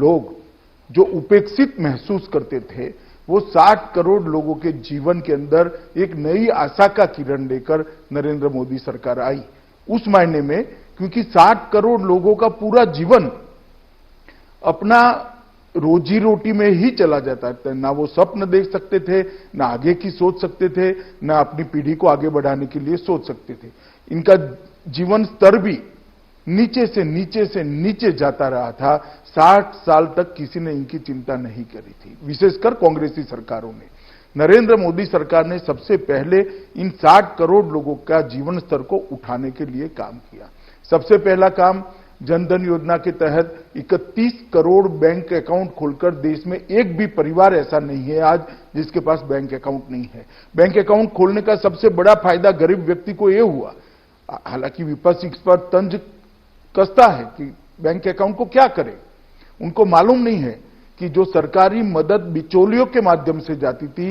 लोग जो उपेक्षित महसूस करते थे, वो 60 करोड़ लोगों के जीवन के अंदर एक नई आशा का किरण लेकर नरेंद्र मोदी सरकार आई। उस मायने में, क्योंकि 60 करोड़ लोगों का पूरा जीवन अपना रोजी रोटी में ही चला जाता था। ना वो स्वप्न देख सकते थे, ना आगे की सोच सकते थे, ना अपनी पीढ़ी को आगे बढ़ाने के लिए सोच सकते थे। इनका जीवन स्तर भी नीचे से नीचे से नीचे जाता रहा था। 60 साल तक किसी ने इनकी चिंता नहीं करी थी, विशेषकर कांग्रेसी सरकारों ने। नरेंद्र मोदी सरकार ने सबसे पहले इन 60 करोड़ लोगों का जीवन स्तर को उठाने के लिए काम किया। सबसे पहला काम, जनधन योजना के तहत 31 करोड़ बैंक अकाउंट खोलकर, देश में एक भी परिवार ऐसा नहीं है आज जिसके पास बैंक अकाउंट नहीं है। बैंक अकाउंट खोलने का सबसे बड़ा फायदा गरीब व्यक्ति को यह हुआ, हालांकि विपक्ष इस पर तंज कसता है कि बैंक अकाउंट को क्या करें। उनको मालूम नहीं है कि जो सरकारी मदद बिचौलियों के माध्यम से जाती थी,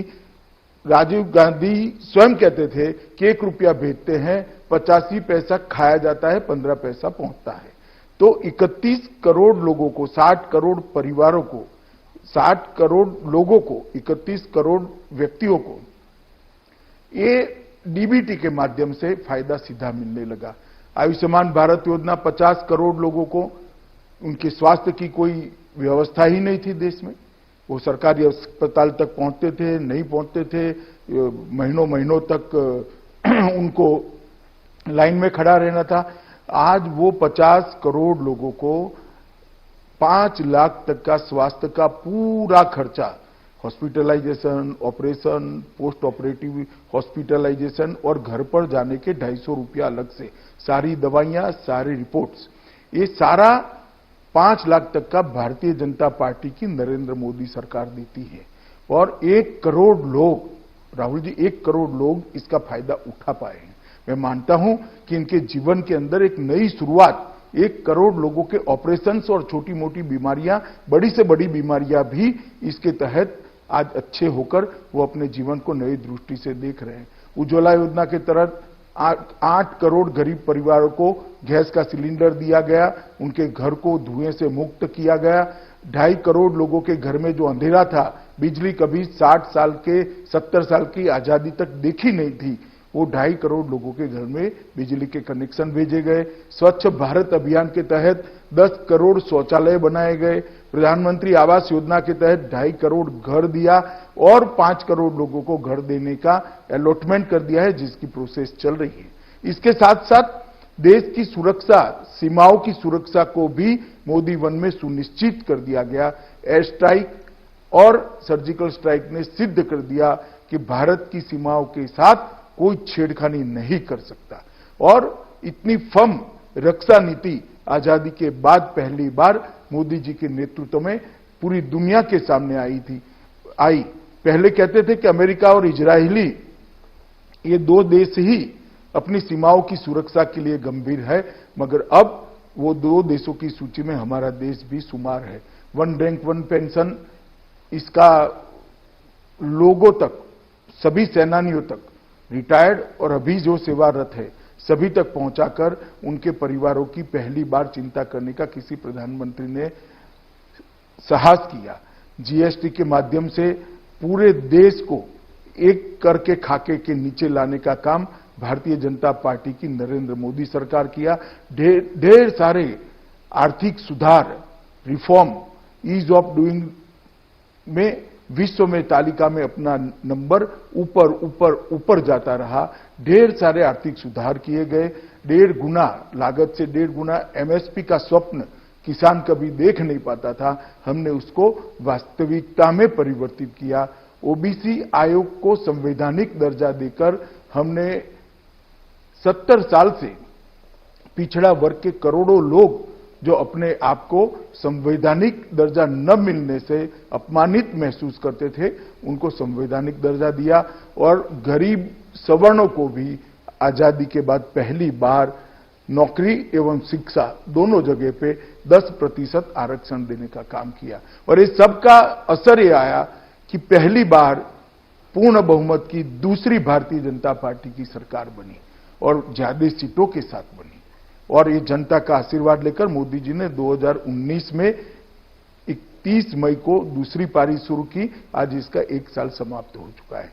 राजीव गांधी स्वयं कहते थे कि 1 रुपया भेजते हैं, 85 पैसा खाया जाता है, 15 पैसा पहुंचता है। तो 31 करोड़ लोगों को, 60 करोड़ परिवारों को, 60 करोड़ लोगों को, 31 करोड़ व्यक्तियों को ये डीबीटी के माध्यम से फायदा सीधा मिलने लगा। आयुष्मान भारत योजना 50 करोड़ लोगों को, उनके स्वास्थ्य की कोई व्यवस्था ही नहीं थी देश में। वो सरकारी अस्पताल तक पहुंचते थे, नहीं पहुंचते थे, महीनों महीनों तक उनको लाइन में खड़ा रहना था। आज वो 50 करोड़ लोगों को 5 लाख तक का स्वास्थ्य का पूरा खर्चा, hospitalisation, operation, post operative hospitalisation और घर पर जाने के 250 रुपया अलग से, सारी दवाइयां, सारी रिपोर्ट्स, ये सारा 5 लाख तक का भारतीय जनता पार्टी की नरेंद्र मोदी सरकार देती है। और 1 करोड़ लोग, राहुल जी, 1 करोड़ लोग इसका फायदा उठा पाए हैं। मैं मानता हूं कि इनके जीवन के अंदर एक नई शुरुआत, 1 करोड़ लोगों के ऑपरेशंस और छोटी मोटी बीमारियां, बड़ी से बड़ी बीमारियां भी इसके तहत आज अच्छे होकर वो अपने जीवन को नई दृष्टि से देख रहे हैं। उज्ज्वला योजना के तहत 8 करोड़ गरीब परिवारों को गैस का सिलेंडर दिया गया, उनके घर को धुएं से मुक्त किया गया। 2.5 करोड़ लोगों के घर में जो अंधेरा था, बिजली कभी 60 साल के 70 साल की आजादी तक देखी नहीं थी, वो 2.5 करोड़ लोगों के घर में बिजली के कनेक्शन भेजे गए। स्वच्छ भारत अभियान के तहत 10 करोड़ शौचालय बनाए गए। प्रधानमंत्री आवास योजना के तहत 2.5 करोड़ घर दिया और 5 करोड़ लोगों को घर देने का अलॉटमेंट कर दिया है, जिसकी प्रोसेस चल रही है। इसके साथ साथ देश की सुरक्षा, सीमाओं की सुरक्षा को भी मोदी वन में सुनिश्चित कर दिया गया। एयर स्ट्राइक और सर्जिकल स्ट्राइक ने सिद्ध कर दिया कि भारत की सीमाओं के साथ कोई छेड़खानी नहीं कर सकता। और इतनी फर्म रक्षा नीति आजादी के बाद पहली बार मोदी जी के नेतृत्व में पूरी दुनिया के सामने आई। पहले कहते थे कि अमेरिका और इजरायली, ये 2 देश ही अपनी सीमाओं की सुरक्षा के लिए गंभीर है, मगर अब वो 2 देशों की सूची में हमारा देश भी शुमार है। 1 रैंक 1 पेंशन, इसका लोगों तक, सभी सेनानियों तक, रिटायर्ड और अभी जो सेवारत है, सभी तक पहुंचाकर उनके परिवारों की पहली बार चिंता करने का किसी प्रधानमंत्री ने साहस किया। जीएसटी के माध्यम से पूरे देश को एक कर के खाके के नीचे लाने का काम भारतीय जनता पार्टी की नरेंद्र मोदी सरकार किया। ढेर सारे आर्थिक सुधार, रिफॉर्म, ईज ऑफ डूइंग में विश्व में तालिका में अपना नंबर ऊपर ऊपर ऊपर जाता रहा। ढेर सारे आर्थिक सुधार किए गए। 1.5 गुना लागत से 1.5 गुना एमएसपी का स्वप्न किसान कभी देख नहीं पाता था, हमने उसको वास्तविकता में परिवर्तित किया। ओबीसी आयोग को संवैधानिक दर्जा देकर हमने 70 साल से पिछड़ा वर्ग के करोड़ों लोग जो अपने आप को संवैधानिक दर्जा न मिलने से अपमानित महसूस करते थे, उनको संवैधानिक दर्जा दिया। और गरीब सवर्णों को भी आजादी के बाद पहली बार नौकरी एवं शिक्षा दोनों जगह पे 10% आरक्षण देने का काम किया। और इस सब का असर ये आया कि पहली बार पूर्ण बहुमत की दूसरी भारतीय जनता पार्टी की सरकार बनी और ज्यादा सीटों के साथ बनी। और ये जनता का आशीर्वाद लेकर मोदी जी ने 2019 में 30 मई को दूसरी पारी शुरू की। आज इसका 1 साल समाप्त हो चुका है।